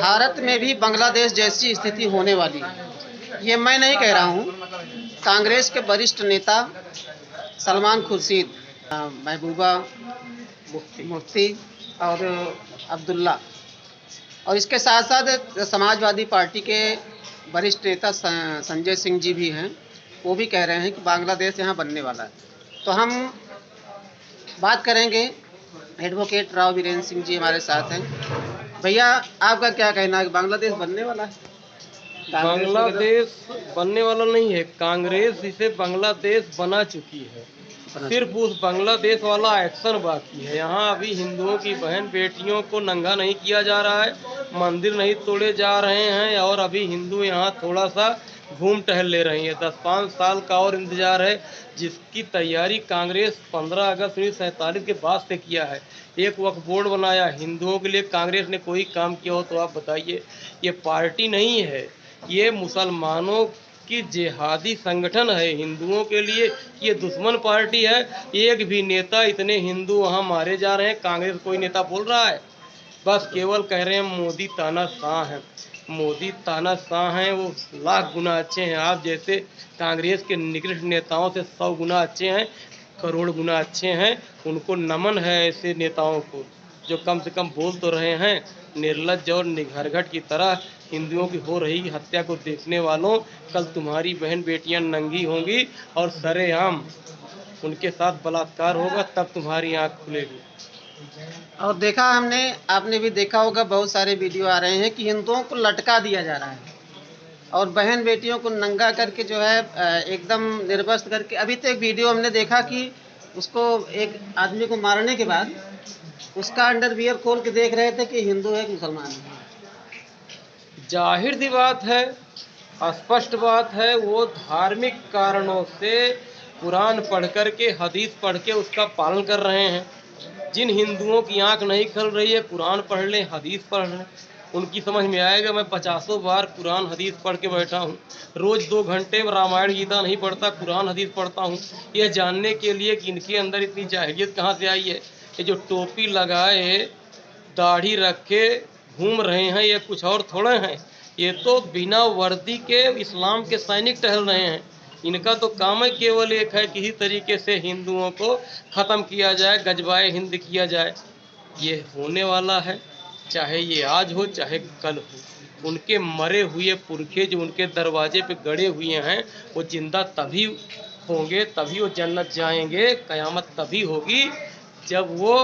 भारत में भी बांग्लादेश जैसी स्थिति होने वाली है। ये मैं नहीं कह रहा हूँ, कांग्रेस के वरिष्ठ नेता सलमान खुर्शीद, महबूबा मुफ्ती और अब्दुल्ला, और इसके साथ साथ समाजवादी पार्टी के वरिष्ठ नेता संजय सिंह जी भी हैं, वो भी कह रहे हैं कि बांग्लादेश यहाँ बनने वाला है। तो हम बात करेंगे, एडवोकेट राव वीरेंद्र सिंह जी हमारे साथ हैं। भैया, आपका क्या कहना है कि बांग्लादेश बनने वाला है? बांग्लादेश बनने वाला नहीं है, कांग्रेस इसे बांग्लादेश बना चुकी है। सिर्फ उस बांग्लादेश वाला एक्शन बाकी है। यहाँ अभी हिंदुओं की बहन बेटियों को नंगा नहीं किया जा रहा है, मंदिर नहीं तोड़े जा रहे हैं, और अभी हिंदू यहाँ थोड़ा सा घूम टहल ले रही है। 10-5 साल का और इंतजार है, जिसकी तैयारी कांग्रेस 15 अगस्त 1947 के बाद से किया है। एक वक्फ बोर्ड बनाया हिंदुओं के लिए, कांग्रेस ने कोई काम किया हो तो आप बताइए? ये पार्टी नहीं है, ये मुसलमानों की जिहादी संगठन है। हिंदुओं के लिए ये दुश्मन पार्टी है। एक भी नेता, इतने हिंदू वहाँ मारे जा रहे हैं, कांग्रेस कोई नेता बोल रहा है? बस केवल कह रहे हैं मोदी तानाशाह है। मोदी तानाशाह हैं, वो लाख गुना अच्छे हैं। आप जैसे कांग्रेस के निकृष्ट नेताओं से 100 गुना अच्छे हैं, करोड़ गुना अच्छे हैं। उनको नमन है ऐसे नेताओं को, जो कम से कम बोल तो रहे हैं। निर्लज्ज और निघरघट की तरह हिंदुओं की हो रही हत्या को देखने वालों, कल तुम्हारी बहन बेटियां नंगी होंगी और सरेआम उनके साथ बलात्कार होगा, तब तुम्हारी आंख खुलेगी। और देखा हमने, आपने भी देखा होगा, बहुत सारे वीडियो आ रहे हैं कि हिंदुओं को लटका दिया जा रहा है और बहन बेटियों को नंगा करके जो है एकदम निर्वस्त्र करके। अभी तो एक वीडियो हमने देखा कि उसको, एक आदमी को मारने के बाद उसका अंडरवियर खोल के देख रहे थे कि हिंदू है कि मुसलमान है। जाहिर सी बात है, स्पष्ट बात है, वो धार्मिक कारणों से कुरान पढ़ कर के, हदीस पढ़ के उसका पालन कर रहे हैं। जिन हिंदुओं की आंख नहीं खुल रही है, कुरान पढ़ लें, हदीस पढ़ लें, उनकी समझ में आएगा। मैं 50 बार कुरान हदीस पढ़ के बैठा हूँ। रोज़ 2 घंटे रामायण गीता नहीं पढ़ता, कुरान हदीस पढ़ता हूँ, यह जानने के लिए कि इनके अंदर इतनी जाहिलियत कहाँ से आई है। ये जो टोपी लगाए, दाढ़ी रखे घूम रहे हैं, ये कुछ और थोड़े हैं। ये तो बिना वर्दी के इस्लाम के सैनिक टहल रहे हैं। इनका तो काम है केवल एक है, किसी तरीके से हिंदुओं को ख़त्म किया जाए, गजबाए हिंद किया जाए। ये होने वाला है, चाहे ये आज हो चाहे कल हो। उनके मरे हुए पुरखे जो उनके दरवाजे पे गड़े हुए हैं, वो जिंदा तभी होंगे, तभी वो जन्नत जाएंगे। क़यामत तभी होगी जब वो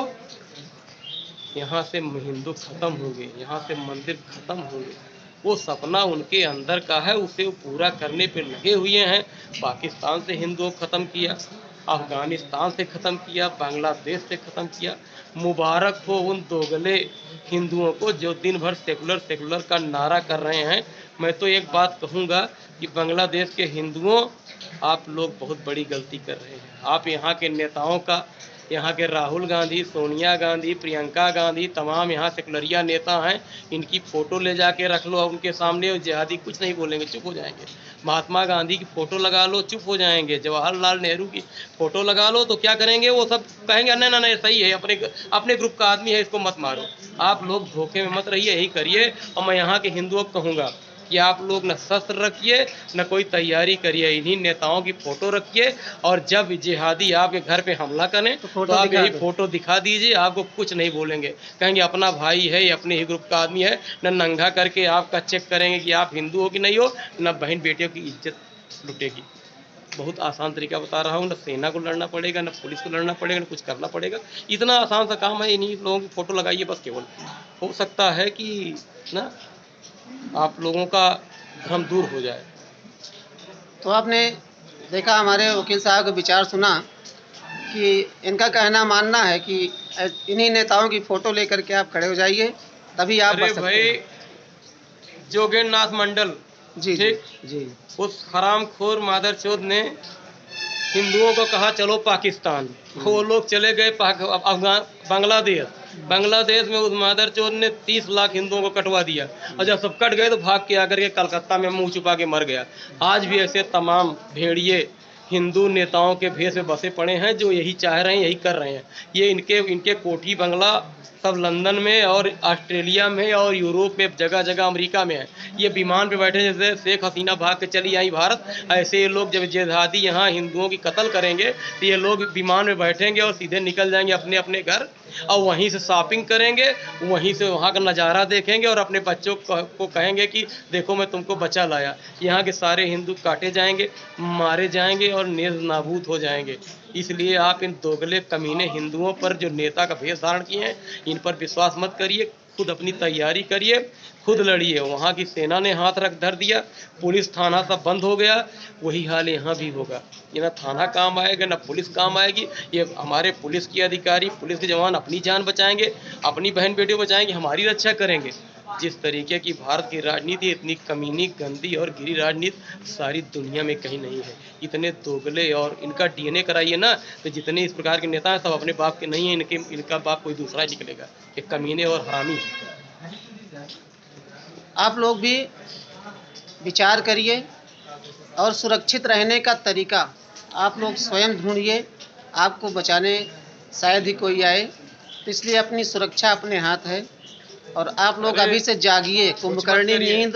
यहाँ से हिंदू ख़त्म होंगे, यहाँ से मंदिर ख़त्म होंगे। वो सपना उनके अंदर का है, उसे वो पूरा करने पे लगे हुए हैं। पाकिस्तान से हिंदुओं को ख़त्म किया, अफ़गानिस्तान से ख़त्म किया, बांग्लादेश से ख़त्म किया। मुबारक हो उन दोगले हिंदुओं को जो दिन भर सेकुलर सेकुलर का नारा कर रहे हैं। मैं तो एक बात कहूँगा कि बांग्लादेश के हिंदुओं, आप लोग बहुत बड़ी गलती कर रहे हैं। आप यहाँ के नेताओं का, यहाँ के राहुल गांधी, सोनिया गांधी, प्रियंका गांधी, तमाम यहाँ सेकुलरिया नेता हैं, इनकी फ़ोटो ले जाके रख लो उनके सामने, और जिहादी कुछ नहीं बोलेंगे, चुप हो जाएंगे। महात्मा गांधी की फ़ोटो लगा लो, चुप हो जाएंगे। जवाहरलाल नेहरू की फ़ोटो लगा लो तो क्या करेंगे? वो सब कहेंगे नहीं नहीं सही है, अपने ग्रुप का आदमी है, इसको मत मारो। आप लोग धोखे में मत रहिए, यही करिए। और मैं यहाँ के हिंदुओं को कहूँगा कि आप लोग न शस्त्र रखिए, न कोई तैयारी करिए, इन्हीं नेताओं की फ़ोटो रखिए, और जब जिहादी आपके घर पे हमला करें तो आप यही फ़ोटो दिखा दीजिए। आपको कुछ नहीं बोलेंगे, कहेंगे अपना भाई है, अपने ही ग्रुप का आदमी है। न नंगा करके आपका चेक करेंगे कि आप हिंदू हो कि नहीं हो, न बहन बेटियों की इज्जत लुटेगी। बहुत आसान तरीका बता रहा हूँ। न सेना को लड़ना पड़ेगा, न पुलिस को लड़ना पड़ेगा, न कुछ करना पड़ेगा। इतना आसान सा काम है, इन्हीं लोगों की फ़ोटो लगाइए बस। केवल हो सकता है कि ना आप लोगों का भ्रम दूर हो जाए। तो आपने देखा, हमारे वकील साहब का विचार सुना कि इनका कहना मानना है कि इन्हीं नेताओं की फ़ोटो लेकर के आप खड़े हो जाइए, तभी आप बच सकते हैं। भाई जोगेंद्र नाथ मंडल जी ठीक जी, उस हरामखोर मादरचोद ने हिंदुओं को कहा चलो पाकिस्तान, वो लोग चले गए बांग्लादेश में उस मादरचोद ने 30 लाख हिंदुओं को कटवा दिया, और जब सब कट गए तो भाग के आकर के कलकत्ता में मुंह छुपा के मर गया। आज भी ऐसे तमाम भेड़िए हिंदू नेताओं के भेष में बसे पड़े हैं, जो यही चाह रहे हैं, यही कर रहे हैं। ये इनके कोठी बंगला सब लंदन में और ऑस्ट्रेलिया में और यूरोप में, जगह जगह अमेरिका में है। ये विमान पे बैठे, जैसे शेख हसीना भाग के चली आई भारत, ऐसे ये लोग जब जिहादी यहाँ हिंदुओं की कत्ल करेंगे तो ये लोग विमान में बैठेंगे और सीधे निकल जाएंगे अपने अपने घर, और वहीं से शॉपिंग करेंगे, वहीं से वहाँ का नज़ारा देखेंगे और अपने बच्चों को कहेंगे कि देखो मैं तुमको बचा लाया। यहाँ के सारे हिंदू काटे जाएंगे, मारे जाएंगे और नेज़ नाबूद हो जाएंगे। इसलिए आप इन दोगले कमीने हिंदुओं पर जो नेता का भेष धारण किए हैं, इन पर विश्वास मत करिए। खुद अपनी तैयारी करिए, खुद लड़िए। वहाँ की सेना ने हाथ रख धर दिया, पुलिस थाना सब बंद हो गया, वही हाल यहाँ भी होगा। ये ना थाना काम आएगा ना पुलिस काम आएगी। ये हमारे पुलिस के अधिकारी, पुलिस के जवान अपनी जान बचाएंगे, अपनी बहन बेटियों बचाएंगे, हमारी रक्षा करेंगे। जिस तरीके की भारत की राजनीति, इतनी कमीनी, गंदी और गिरी राजनीति सारी दुनिया में कहीं नहीं है। इतने दोगले, और इनका डीएनए कराइए ना तो जितने इस प्रकार के नेता हैं सब अपने बाप के नहीं हैं। इनका बाप कोई दूसरा ही निकलेगा। ये कमीने और हरामी है। आप लोग भी विचार करिए और सुरक्षित रहने का तरीका आप लोग स्वयं ढूंढिए। आपको बचाने शायद ही कोई आए, तो इसलिए अपनी सुरक्षा अपने हाथ है। और आप लोग अभी से जागिए, कुंभकर्णी नींद।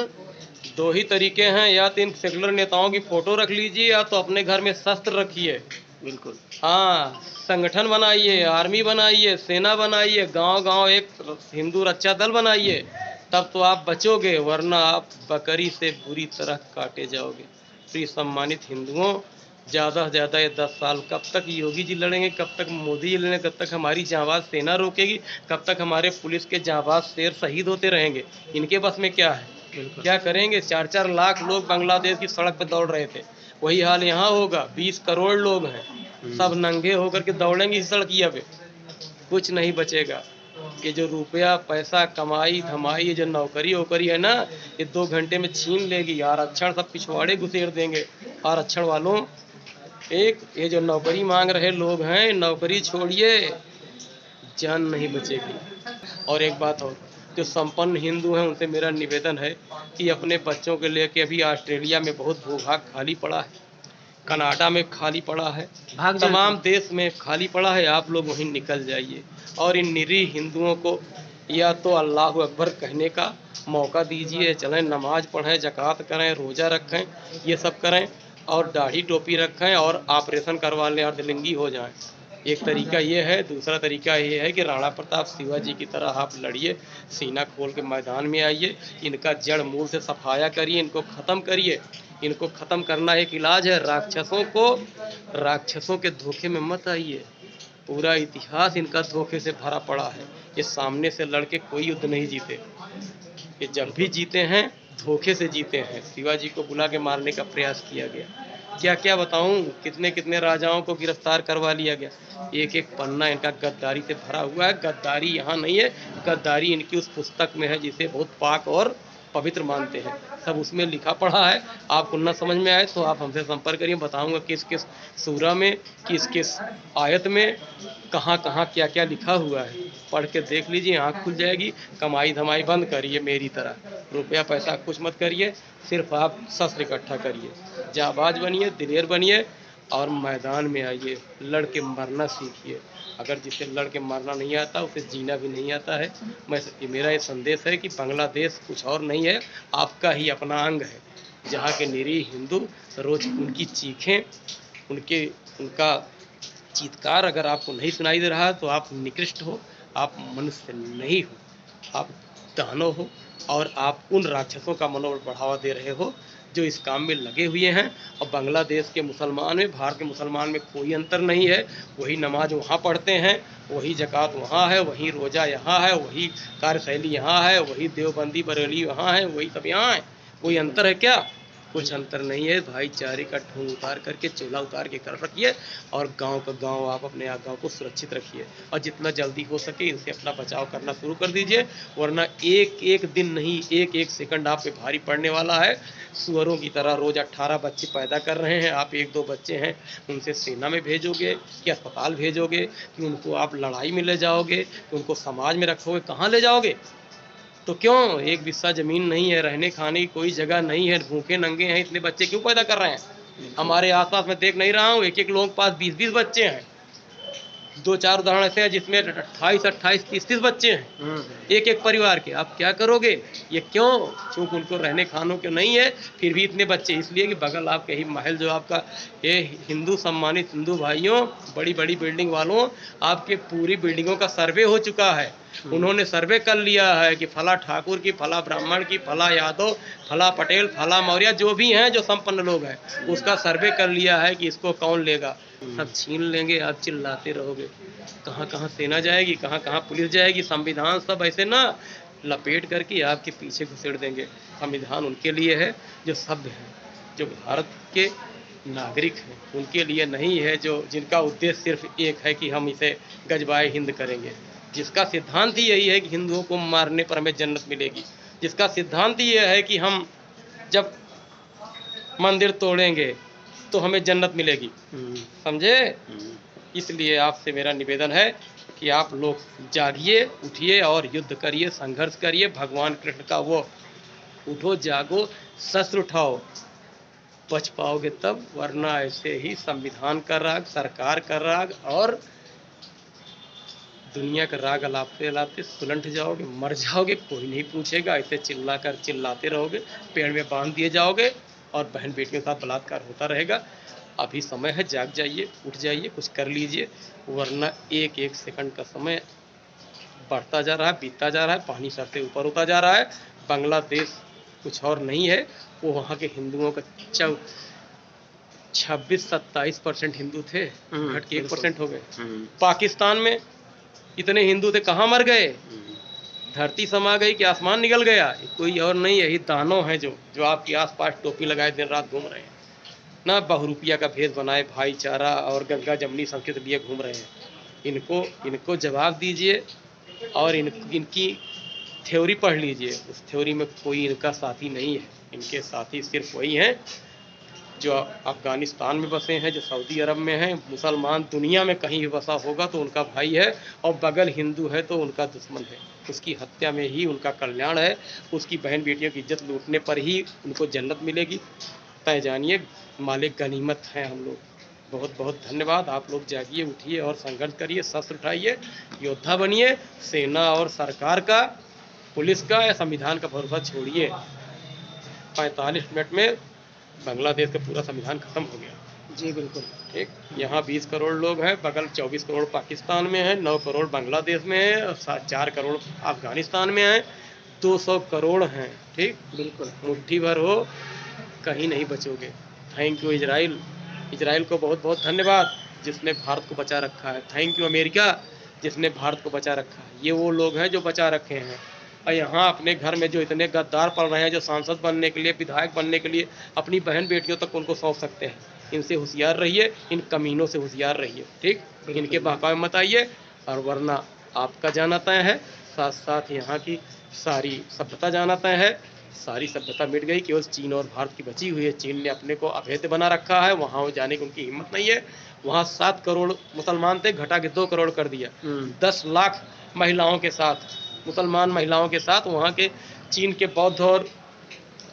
दो ही तरीके हैं, या तो इन सेकुलर नेताओं की फोटो रख लीजिए, या तो अपने घर में शस्त्र रखिए। बिल्कुल, हाँ, संगठन बनाइए, आर्मी बनाइए, सेना बनाइए, गांव गांव एक हिंदू रक्षा दल बनाइए, तब तो आप बचोगे, वरना आप बकरी से बुरी तरह काटे जाओगे। प्रिय सम्मानित हिंदुओं, ज़्यादा से ज़्यादा ये 10 साल कब तक योगी जी लड़ेंगे, कब तक मोदी जी लड़ेंगे, कब तक हमारी जांबाज सेना रोकेगी, कब तक हमारे पुलिस के जांबाज शेर शहीद होते रहेंगे? इनके बस में क्या है? क्या करेंगे? 4-4 लाख लोग बांग्लादेश की सड़क पर दौड़ रहे थे, वही हाल यहाँ होगा। 20 करोड़ लोग हैं, सब नंगे होकर के दौड़ेंगे इस सड़किया पे, कुछ नहीं बचेगा। ये जो रुपया पैसा कमाई धमाई, ये जो नौकरी वोकरी है ना, ये 2 घंटे में छीन लेगी। आरक्षण सब पिछवाड़े घुसेड़ देंगे। आरक्षण वालों, ये जो नौकरी मांग रहे लोग हैं, नौकरी छोड़िए, जान नहीं बचेगी। और एक बात और, जो संपन्न हिंदू हैं उनसे मेरा निवेदन है कि अपने बच्चों के लेके, अभी ऑस्ट्रेलिया में बहुत भूभाग खाली पड़ा है, कनाडा में खाली पड़ा है, तमाम देश में खाली पड़ा है, आप लोग वहीं निकल जाइए और इन निरीह हिंदुओं को या तो अल्लाह अकबर कहने का मौका दीजिए। चलें नमाज पढ़ें, ज़कात करें, रोज़ा रखें, ये सब करें, और दाढ़ी टोपी रखें और ऑपरेशन करवा लें, अर्धलिंगी हो जाएं। एक तरीका ये है। दूसरा तरीका ये है कि राणा प्रताप शिवाजी की तरह आप लड़िए, सीना खोल के मैदान में आइए, इनका जड़ मूल से सफाया करिए, इनको ख़त्म करिए। इनको ख़त्म करना एक इलाज है। राक्षसों के धोखे में मत आइए। पूरा इतिहास इनका धोखे से भरा पड़ा है। ये सामने से लड़के कोई युद्ध नहीं जीते, ये जब भी जीते हैं धोखे से जीते हैं। शिवाजी को बुला के मारने का प्रयास किया गया, क्या क्या बताऊं, कितने कितने राजाओं को गिरफ्तार करवा लिया गया। एक एक पन्ना इनका गद्दारी से भरा हुआ है। गद्दारी यहाँ नहीं है, गद्दारी इनकी उस पुस्तक में है जिसे बहुत पाक और पवित्र मानते हैं, सब उसमें लिखा पढ़ा है। आपको न समझ में आए तो आप हमसे संपर्क करिए, बताऊंगा किस किस सूरा में, किस किस आयत में, कहाँ कहाँ क्या क्या लिखा हुआ है। पढ़ के देख लीजिए, आँख खुल जाएगी। कमाई धमाई बंद करिए, मेरी तरह रुपया पैसा कुछ मत करिए, सिर्फ आप शस्त्र इकट्ठा करिए, जाबाज बनिए, दिलेर बनिए और मैदान में आइए, लड़ के मरना सीखिए। अगर जिसे लड़ के मरना नहीं आता उसे जीना भी नहीं आता है। मेरा ये संदेश है कि बांग्लादेश कुछ और नहीं है, आपका ही अपना अंग है, जहाँ के निरीह हिंदू रोज उनकी चीखें, उनका चीत्कार अगर आपको नहीं सुनाई दे रहा तो आप निकृष्ट हो, आप मनुष्य नहीं हो, आप दानव हो, और आप उन राक्षसों का मनोबल बढ़ावा दे रहे हो जो इस काम में लगे हुए हैं। और बांग्लादेश के मुसलमान में, भारत के मुसलमान में कोई अंतर नहीं है। वही नमाज वहाँ पढ़ते हैं, वही ज़कात वहाँ है, वही रोज़ा यहाँ है, वही कार्यशैली यहाँ है, वही देवबंदी बरेली वहाँ है, वही सब यहाँ है। कोई अंतर है क्या? कुछ अंतर नहीं है। भाईचारे का ढोंग उतार करके, चोला उतार के कर रखिए, और गांव का गांव आप अपने गांव को सुरक्षित रखिए, और जितना जल्दी हो सके इनसे अपना बचाव करना शुरू कर दीजिए, वरना एक एक दिन नहीं, एक एक सेकंड आप पे भारी पड़ने वाला है। सुअरों की तरह रोज 18 बच्चे पैदा कर रहे हैं, आप 1-2 बच्चे हैं उनसे सेना में भेजोगे कि अस्पताल भेजोगे कि उनको आप लड़ाई में ले जाओगे कि उनको समाज में रखोगे? कहाँ ले जाओगे? तो क्यों? एक बिस्सा ज़मीन नहीं है, रहने खाने की कोई जगह नहीं है, भूखे नंगे हैं, इतने बच्चे क्यों पैदा कर रहे हैं? हमारे आसपास मैं देख नहीं रहा हूँ, एक एक लोगों के पास 20-20 बच्चे हैं। 2-4 उदाहरण ऐसे हैं जिसमें 28-28, 30-30 बच्चे हैं एक एक परिवार के। आप क्या करोगे? ये क्यों? चूंकि उनको रहने खानों के नहीं है, फिर भी इतने बच्चे, इसलिए कि बगल आपके ही महल जो आपका ये हिंदू सम्मानित हिंदू भाइयों, बड़ी बड़ी बिल्डिंग वालों, आपके पूरी बिल्डिंगों का सर्वे हो चुका है। उन्होंने सर्वे कर लिया है कि फला ठाकुर की, फला ब्राह्मण की, फला यादव, फला पटेल, फला मौर्य, जो भी हैं जो संपन्न लोग हैं, उसका सर्वे कर लिया है कि इसको कौन लेगा। सब छीन लेंगे, आप चिल्लाते रहोगे। कहाँ कहाँ सेना जाएगी, कहाँ कहाँ पुलिस जाएगी, संविधान सब ऐसे ना लपेट करके आपके पीछे घुसेड़ देंगे। संविधान उनके लिए है जो सभ्य हैं, जो भारत के नागरिक हैं, उनके लिए नहीं है जो जिनका उद्देश्य सिर्फ एक है कि हम इसे गजबाए हिंद करेंगे, जिसका सिद्धांत ही यही है कि हिंदुओं को मारने पर हमें जन्नत मिलेगी, जिसका सिद्धांत ही यह है कि हम जब मंदिर तोड़ेंगे तो हमें जन्नत मिलेगी। समझे? इसलिए आपसे मेरा निवेदन है कि आप लोग जागिए, उठिए और युद्ध करिए, संघर्ष करिए। भगवान कृष्ण का वो उठो जागो, शस्त्र उठाओ, बच पाओगे तब, वरना ऐसे ही संविधान का राग, सरकार का राग और दुनिया का राग अलापते अलापते सुलंट जाओगे, मर जाओगे, कोई नहीं पूछेगा। ऐसे चिल्लाते रहोगे, पेड़ में बांध दिए जाओगे और बहन बेटियों के साथ बलात्कार होता रहेगा। अभी समय है, जाग जाइए, उठ जाइए, कुछ कर लीजिए, वरना एक एक सेकंड का समय बढ़ता जा रहा है, बीतता जा रहा है, पानी सर से ऊपर होता जा रहा है। बांग्लादेश कुछ और नहीं है, वो वहाँ के हिंदुओं का 26-27% हिंदू थे, घट के 1% हो गए। पाकिस्तान में इतने हिंदू थे, कहाँ मर गए? धरती समा गई कि आसमान निकल गया? कोई और नहीं, यही दानव हैं जो आपके आसपास टोपी लगाए दिन रात घूम रहे हैं ना, बहुरूपिया का भेष बनाए भाईचारा और गंगा जमनी संस्कृत लिए घूम रहे हैं। इनको जवाब दीजिए और इनकी थ्योरी पढ़ लीजिए। उस थ्योरी में कोई इनका साथी नहीं है, इनके साथी सिर्फ वही हैं जो अफगानिस्तान में बसे हैं, जो सऊदी अरब में हैं। मुसलमान दुनिया में कहीं भी बसा होगा तो उनका भाई है, और बगल हिंदू है तो उनका दुश्मन है। उसकी हत्या में ही उनका कल्याण है, उसकी बहन बेटियों की इज्जत लूटने पर ही उनको जन्नत मिलेगी। तय जानिए, मालिक गनीमत हैं हम लोग। बहुत बहुत धन्यवाद। आप लोग जागिए, उठिए और संघर्ष करिए, शस्त्र उठाइए, योद्धा बनिए। सेना और सरकार का, पुलिस का या संविधान का भरोसा छोड़िए। 45 मिनट में बांग्लादेश का पूरा संविधान खत्म हो गया। जी बिल्कुल ठीक। यहाँ 20 करोड़ लोग हैं, बगल 24 करोड़ पाकिस्तान में है, 9 करोड़ बांग्लादेश में है और 4 करोड़ अफगानिस्तान में है, 200 करोड़ हैं। ठीक, बिल्कुल। मुट्ठी भर हो, कहीं नहीं बचोगे। थैंक यू इजराइल को बहुत बहुत धन्यवाद जिसने भारत को बचा रखा है। थैंक यू अमेरिका जिसने भारत को बचा रखा है। ये वो लोग हैं जो बचा रखे हैं। और यहाँ अपने घर में जो इतने गद्दार पड़ रहे हैं, जो सांसद बनने के लिए, विधायक बनने के लिए अपनी बहन बेटियों तक उनको सौंप सकते हैं, इनसे होशियार रहिए, इन कमीनों से होशियार रहिए। ठीक, इनके बहकावे मत आइए, और वरना आपका जाना तय है, साथ साथ यहाँ की सारी सभ्यता जाना तय है। सारी सभ्यता मिट गई, केवल चीन और भारत की बची हुई है। चीन ने अपने को अभेद्य बना रखा है, वहाँ जाने की उनकी हिम्मत नहीं है। वहाँ 7 करोड़ मुसलमान थे, घटा के 2 करोड़ कर दिया। 10 लाख महिलाओं के साथ, मुसलमान महिलाओं के साथ वहाँ के चीन के बौद्ध और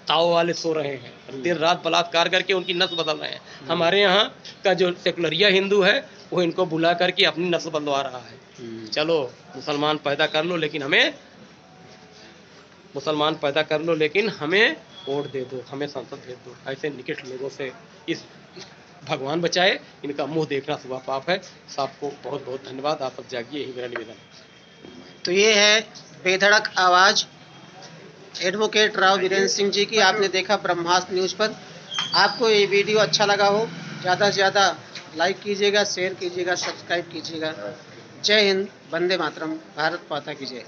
ताओ वाले सो रहे हैं, दिन रात बलात्कार करके उनकी नस्ल बदल रहे हैं। हमारे यहाँ का जो सेकुलरिया हिंदू है वो इनको बुला करके अपनी नस्ल बदलवा रहा है। चलो मुसलमान पैदा कर लो, लेकिन हमें वोट दे दो, हमें संसद भेज दो। ऐसे निकट लोगों से इस भगवान बचाए, इनका मुंह देखना सुबह पाप है। सबको बहुत बहुत धन्यवाद। आप सब जागिए, यही मेरा निवेदन है। तो ये है बेधड़क आवाज़ एडवोकेट राव वीरेंद्र सिंह जी की। आपने देखा ब्रह्मास्त्र न्यूज़ पर। आपको ये वीडियो अच्छा लगा हो, ज़्यादा से ज़्यादा लाइक कीजिएगा, शेयर कीजिएगा, सब्सक्राइब कीजिएगा। जय हिंद, वंदे मातरम, भारत माता की जय।